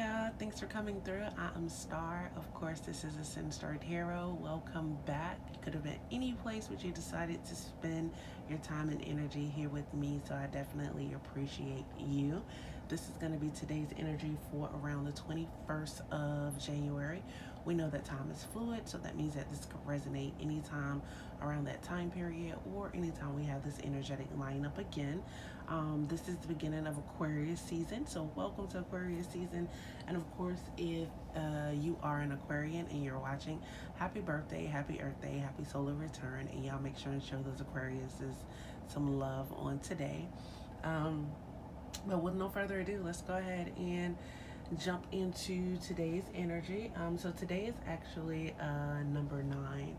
y'all. Thanks for coming through. I am Star. Of course, this is ascendstar Tarot. Welcome back. You could have been any place, but you decided to spend your time and energy here with me, so I definitely appreciate you. This is going to be today's energy for around the 21st of January. We know that time is fluid, so that means that this could resonate anytime around that time period or anytime we have this energetic lineup again. This is the beginning of Aquarius season, so welcome to Aquarius season. And of course, if you are an Aquarian and you're watching, happy birthday, happy Earth Day, happy solar return, and y'all make sure and show those Aquariuses some love on today. But with no further ado, let's go ahead and jump into today's energy. So today is actually number 9.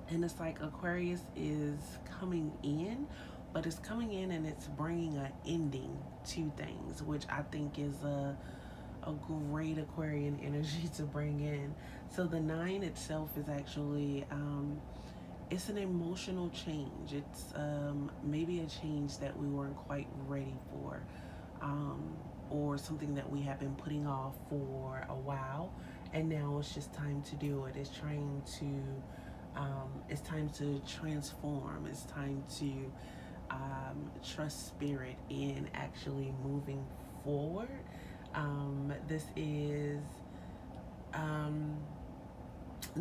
And it's like Aquarius is coming in, but it's coming in and it's bringing an ending to things, which I think is a great Aquarian energy to bring in. So the 9 itself is actually it's an emotional change. It's maybe a change that we weren't quite ready for, or something that we have been putting off for a while, and now it's just time to do it. It's time to transform. It's time to trust spirit in actually moving forward. This is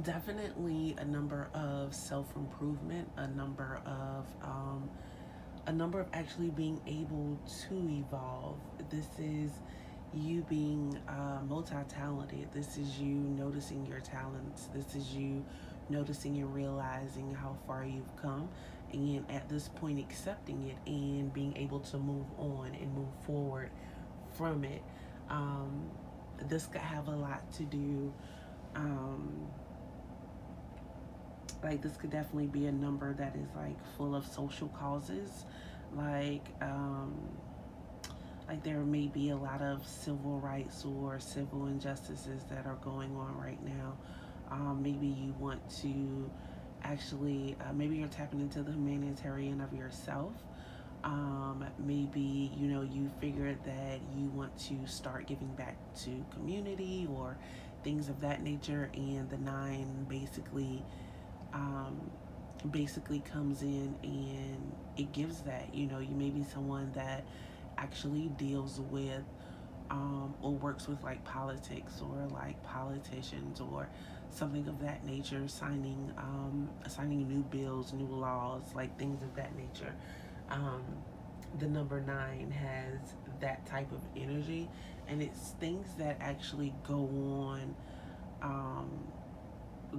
definitely a number of self-improvement, a number of actually being able to evolve. This is you being multi-talented. This is you noticing your talents. This is you noticing and realizing how far you've come, and at this point accepting it and being able to move on and move forward from it. This could have a lot to do, like this could definitely be a number that is like full of social causes, like there may be a lot of civil rights or civil injustices that are going on right now. Maybe you want to actually, maybe you're tapping into the humanitarian of yourself. Maybe, you figured that you want to start giving back to community or things of that nature, and the 9 basically comes in and it gives that. You may be someone that actually deals with or works with like politics or like politicians or something of that nature, signing new bills, new laws, like things of that nature. The number 9 has that type of energy, and it's things that actually go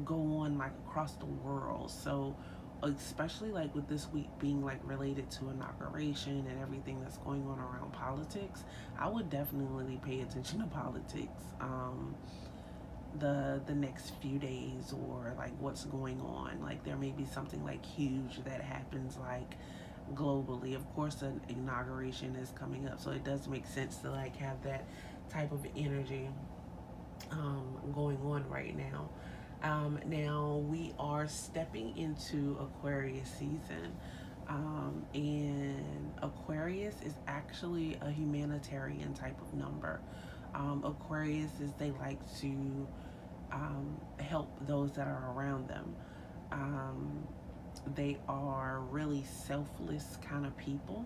on like across the world. So especially like with this week being like related to inauguration and everything that's going on around politics, I would definitely pay attention to politics the next few days, or like what's going on. Like there may be something like huge that happens like globally. Of course an inauguration is coming up, so it does make sense to like have that type of energy going on right now. Now we are stepping into Aquarius season, and Aquarius is actually a humanitarian type of number. Aquarius is, they like to help those that are around them. They are really selfless kind of people.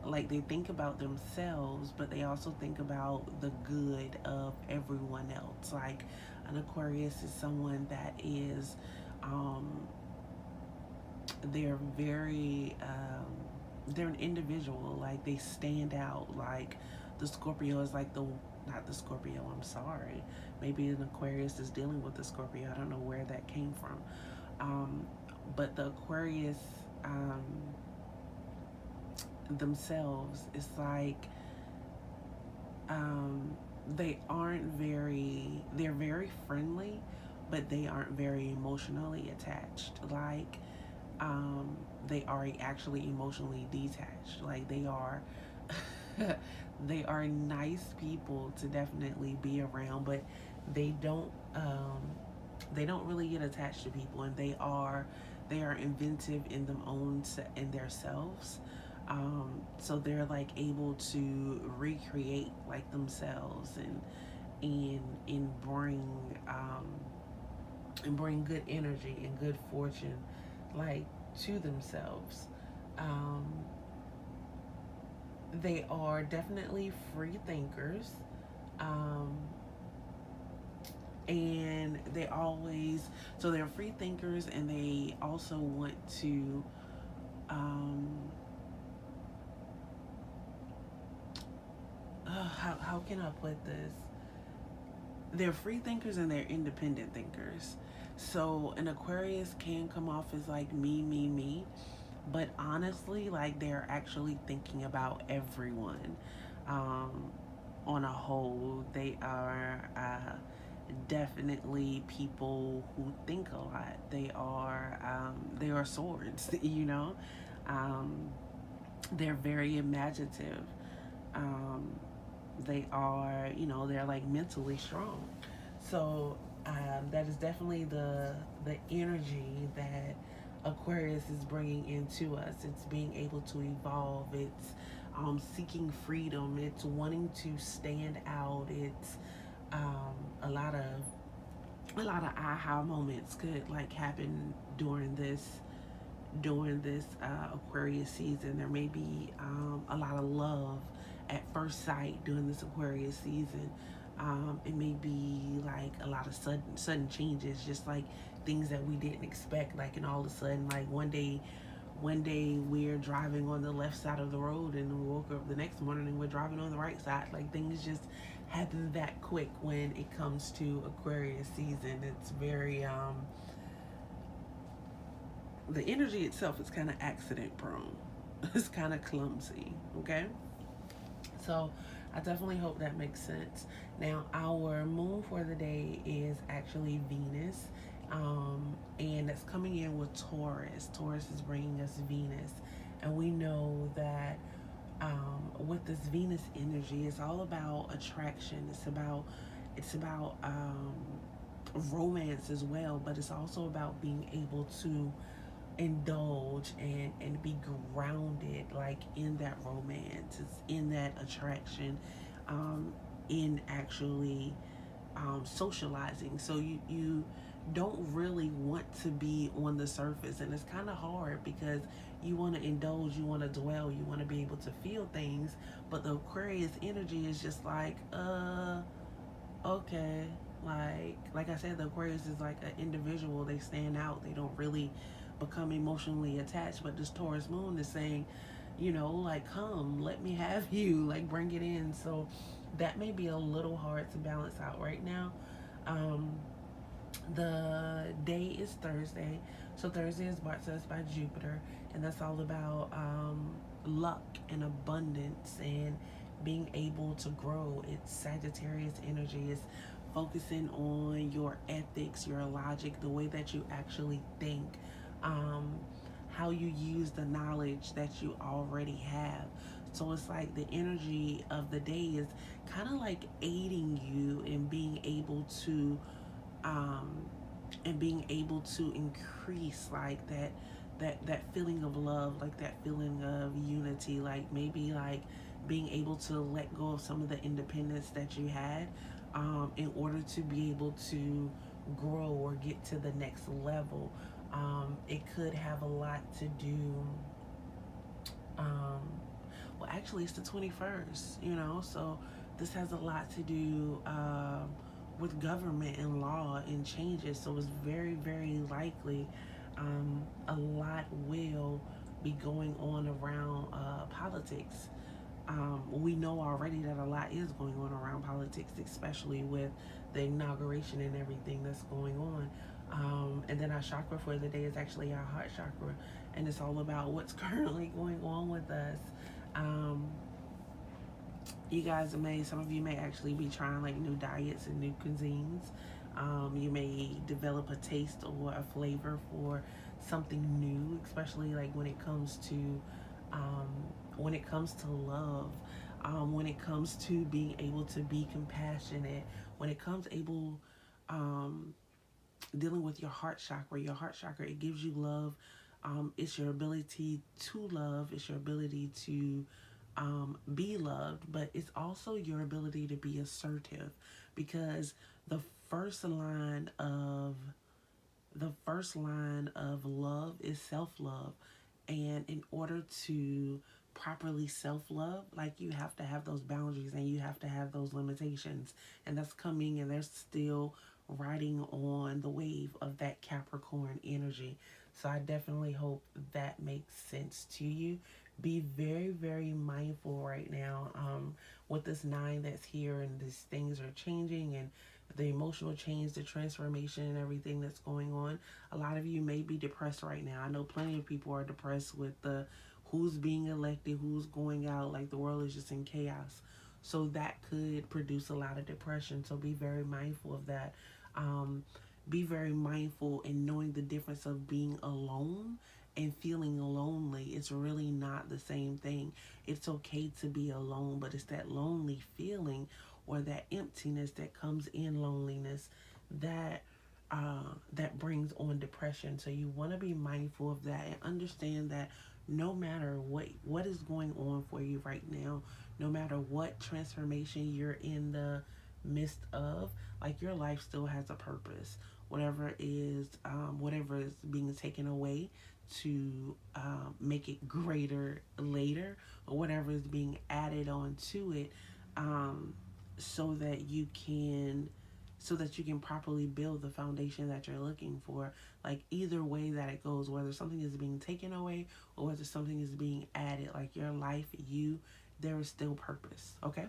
Like they think about themselves, but they also think about the good of everyone else. Like an Aquarius is someone that is, they're very, they're an individual. Like they stand out. Like the Scorpio is like not the Scorpio, I'm sorry. Maybe an Aquarius is dealing with the Scorpio. I don't know where that came from. But the Aquarius, themselves, it's like they're very friendly, but they aren't very emotionally attached. Like they are actually emotionally detached. Like they are they are nice people to definitely be around, but they don't really get attached to people, and they are inventive in their selves. So they're like able to recreate like themselves and and bring good energy and good fortune like to themselves. Um, they are definitely free thinkers. Um, and they always, so they're free thinkers, and they also want to, um, how can I put this? They're free thinkers and they're independent thinkers. So an Aquarius can come off as like me, but honestly, like they're actually thinking about everyone. Um, on a whole, they are definitely people who think a lot. They are swords, you know. Um, they're very imaginative. Um, they are, you know, they're like mentally strong. So that is definitely the energy that Aquarius is bringing into us. It's being able to evolve. It's seeking freedom. It's wanting to stand out. It's um, a lot of a lot of aha moments could like happen during this Aquarius season. There may be a lot of love at first sight during this Aquarius season. It may be like a lot of sudden changes, just like things that we didn't expect. Like, and all of a sudden, like one day we're driving on the left side of the road, and we woke up the next morning and we're driving on the right side. Like things just happen that quick when it comes to Aquarius season. It's very the energy itself is kind of accident prone. It's kind of clumsy, okay? So I definitely hope that makes sense. Now, our moon for the day is actually Venus, and it's coming in with Taurus. Taurus is bringing us Venus, and we know that with this Venus energy, it's all about attraction. It's about romance as well, but it's also about being able to indulge and be grounded like in that romance. It's in that attraction, um, in actually socializing. So you don't really want to be on the surface, and it's kind of hard because you want to indulge, you want to dwell, you want to be able to feel things, but the Aquarius energy is just like okay, like I said, the Aquarius is like an individual. They stand out. They don't really become emotionally attached. But this Taurus moon is saying, you know, like, come, let me have you, like bring it in. So that may be a little hard to balance out right now. um the day is Thursday, so Thursday is brought to us by Jupiter, and that's all about luck and abundance and being able to grow. It's Sagittarius energy. It's focusing on your ethics, your logic, the way that you actually think, um, how you use the knowledge that you already have. So it's like the energy of the day is kind of like aiding you in being able to um, being able to increase like that feeling of love, like that feeling of unity, like maybe like being able to let go of some of the independence that you had, in order to be able to grow or get to the next level. It could have a lot to do, um, well, actually, it's the 21st, you know, so this has a lot to do with government and law and changes. So it's very, very likely a lot will be going on around politics. We know already that a lot is going on around politics, especially with the inauguration and everything that's going on. And then our chakra for the day is actually our heart chakra, and it's all about what's currently going on with us. Um, you guys may, some of you may actually be trying like new diets and new cuisines. You may develop a taste or a flavor for something new, especially like um, when it comes to love, when it comes to being able to be compassionate, when it comes able um, dealing with your heart chakra. Your heart chakra, it gives you love, It's your ability to love. It's your ability to be loved, but it's also your ability to be assertive, because the first line of the first line of love is self-love. And in order to properly self-love, like, you have to have those boundaries and you have to have those limitations. And that's coming, and they're still riding on the wave of that Capricorn energy. So I definitely hope that makes sense to you. Be very, very mindful right now, with this nine that's here, and these things are changing, and the emotional change, the transformation, and everything that's going on. A lot of you may be depressed right now. I know plenty of people are depressed with the who's being elected, who's going out, like the world is just in chaos. So that could produce a lot of depression. So be very mindful of that. Um, be very mindful in knowing the difference of being alone and feeling lonely. It's really not the same thing. It's okay to be alone, but it's that lonely feeling or that emptiness that comes in loneliness that that brings on depression. So you want to be mindful of that and understand that no matter what is going on for you right now, no matter what transformation you're in the midst of, like, your life still has a purpose. Whatever is being taken away to make it greater later, or whatever is being added on to it, um, so that you can properly build the foundation that you're looking for. Like, either way that it goes, whether something is being taken away or whether something is being added, like, your life, there is still purpose. Okay.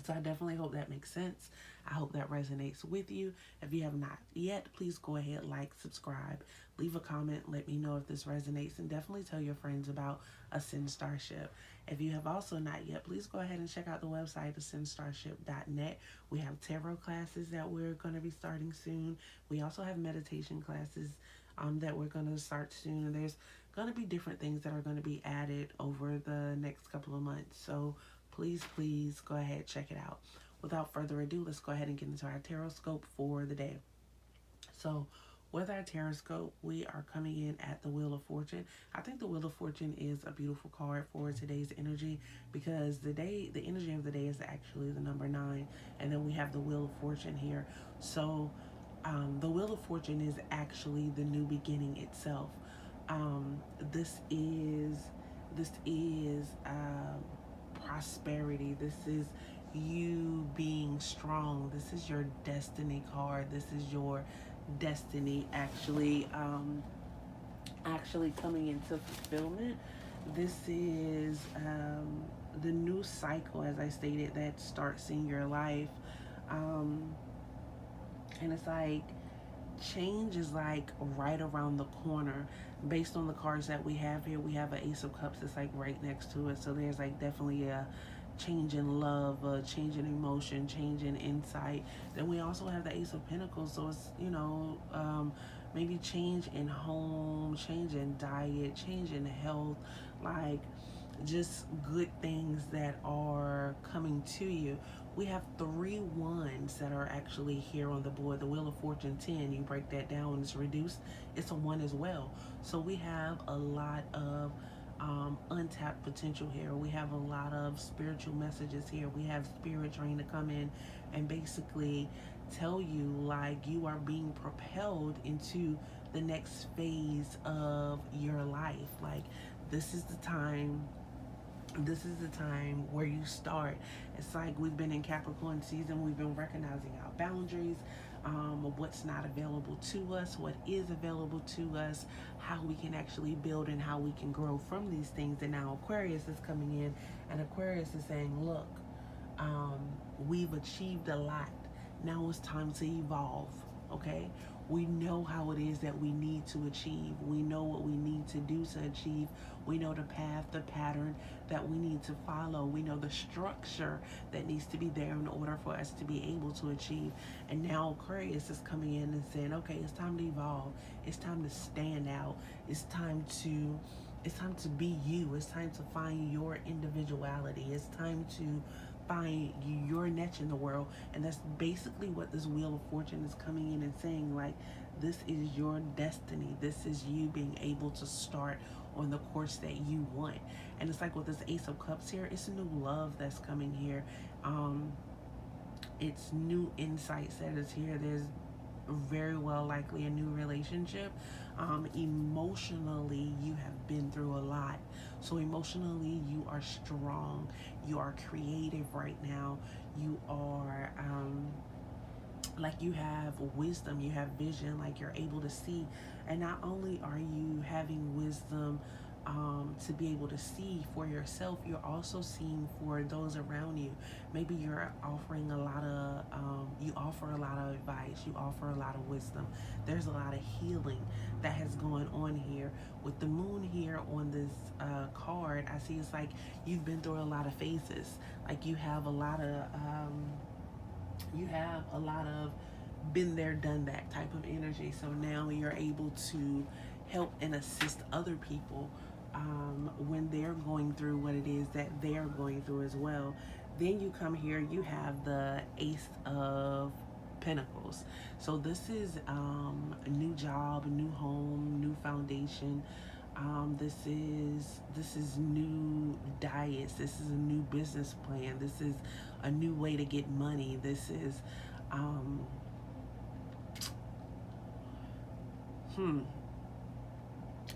So I definitely hope that makes sense. I hope that resonates with you. If you have not yet, please go ahead, like, subscribe, leave a comment, let me know if this resonates, and definitely tell your friends about Ascendstarship. If you have also not yet, please go ahead and check out the website, ascendstarship.net. We have tarot classes that we're going to be starting soon. We also have meditation classes that we're going to start soon. And there's going to be different things that are going to be added over the next couple of months. So please, please go ahead, check it out. Without further ado, let's go ahead and get into our Tarotscope for the day. So with our Tarotscope, we are coming in at the Wheel of Fortune. I think the Wheel of Fortune is a beautiful card for today's energy, because the energy of the day is actually the number 9, and then we have the Wheel of Fortune here. So the Wheel of Fortune is actually the new beginning itself. Um, this is this is prosperity. This is you being strong. This is your destiny card. This is your destiny actually coming into fulfillment. This is the new cycle, as I stated, that starts in your life. Um, and it's like change is like right around the corner. Based on the cards that we have here, we have an Ace of Cups that's like right next to it. So there's like definitely a change in love, a change in emotion, change in insight. Then we also have the Ace of Pentacles. So it's, maybe change in home, change in diet, change in health, like just good things that are coming to you. We have 3 ones that are actually here on the board. The Wheel of Fortune 10, you break that down and it's reduced, it's a 1 as well. So we have a lot of untapped potential here. We have a lot of spiritual messages here. We have spirit trying to come in and basically tell you, like, you are being propelled into the next phase of your life. Like, this is the time where you start. It's like we've been in Capricorn season, we've been recognizing our boundaries, of what's not available to us, what is available to us, how we can actually build and how we can grow from these things. And now Aquarius is coming in, and Aquarius is saying, look, we've achieved a lot. Now it's time to evolve, okay? We know how it is that we need to achieve. We know what we need to do to achieve. We know the path, the pattern that we need to follow. We know the structure that needs to be there in order for us to be able to achieve. And now Aquarius is coming in and saying, okay, it's time to evolve. It's time to stand out. It's time to be you. It's time to find your individuality. It's time to find your niche in the world. And that's basically what this Wheel of Fortune is coming in and saying. Like, This is your destiny. This is you being able to start on the course that you want. And it's like with this Ace of Cups here, it's new love that's coming here. It's new insights that is here. There's very well likely a new relationship. Emotionally, you have been through a lot. So emotionally, you are strong. You are creative right now. You are like, you have wisdom, you have vision, like you're able to see. And not only are you having wisdom to be able to see for yourself, you're also seeing for those around you. Maybe you're offering a lot of you offer a lot of advice, you offer a lot of wisdom. There's a lot of healing that has gone on here. With the moon here on this card, I see it's like you've been through a lot of phases. Like you have a lot of been there, done that type of energy. So now you're able to help and assist other people when they're going through what it is that they're going through as well. Then you come here, you have the Ace of Pentacles. So this is a new job, a new home, new foundation. This is new diets. This is a new business plan. This is a new way to get money. This is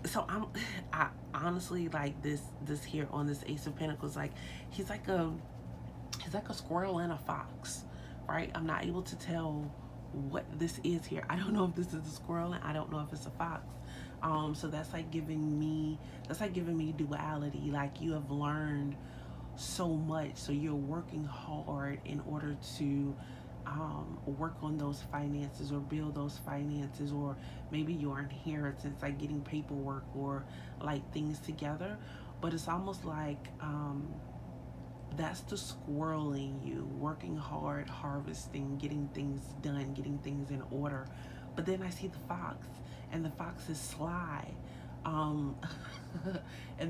so I honestly, like, this here on this Ace of Pentacles, like he's like a squirrel and a fox, right? I'm not able to tell what this is here. I don't know if this is a squirrel and I don't know if it's a fox. So that's like giving me duality. Like, you have learned so much, so you're working hard in order to work on those finances or build those finances, or maybe your inheritance, like getting paperwork or like things together. But it's almost like that's the squirrel in you, working hard, harvesting, getting things done, getting things in order. But then I see the fox, and the fox is sly. And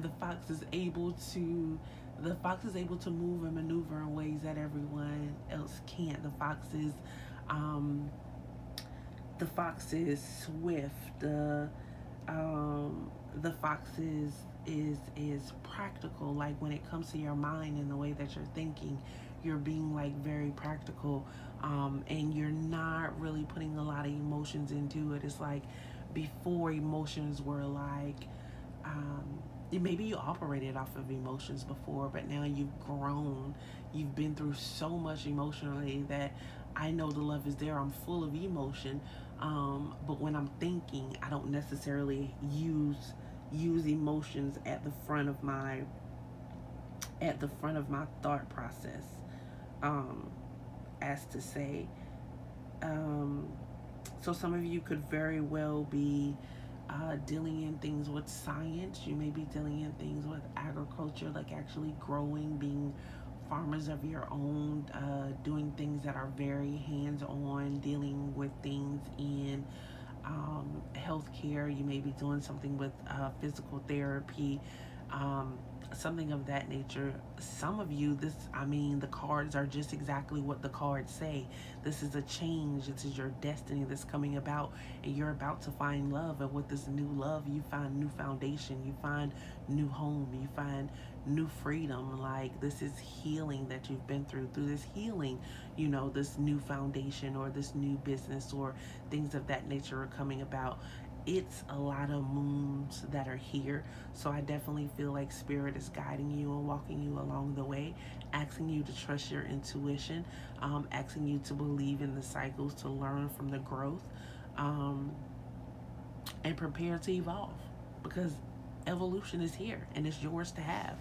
the fox is able to move and maneuver in ways that everyone else can't. The fox is swift. The fox is practical. Like, when it comes to your mind and the way that you're thinking, you're being like very practical, and you're not really putting a lot of emotions into it. It's like, before, emotions were like, maybe you operated off of emotions before, but now you've grown. You've been through so much emotionally that I know the love is there. I'm full of emotion, but when I'm thinking, I don't necessarily use emotions at the front of my thought process, as to say. So some of you could very well be dealing in things with science. You may be dealing in things with agriculture, like actually growing, being farmers of your own, doing things that are very hands-on, dealing with things in healthcare. You may be doing something with physical therapy, something of that nature. Some of you, the cards are just exactly what the cards say. This is a change. This is your destiny that's coming about, and you're about to find love. And with this new love, you find new foundation. You find new home. You find new freedom. Like, this is healing that you've been through. Through this healing, this new foundation or this new business or things of that nature are coming about. It's a lot of moons that are here. So I definitely feel like Spirit is guiding you and walking you along the way, asking you to trust your intuition, asking you to believe in the cycles, to learn from the growth, and prepare to evolve, because evolution is here and it's yours to have.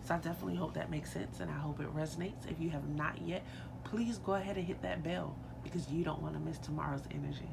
So I definitely hope that makes sense, and I hope it resonates. If you have not yet, please go ahead and hit that bell, because you don't want to miss tomorrow's energy.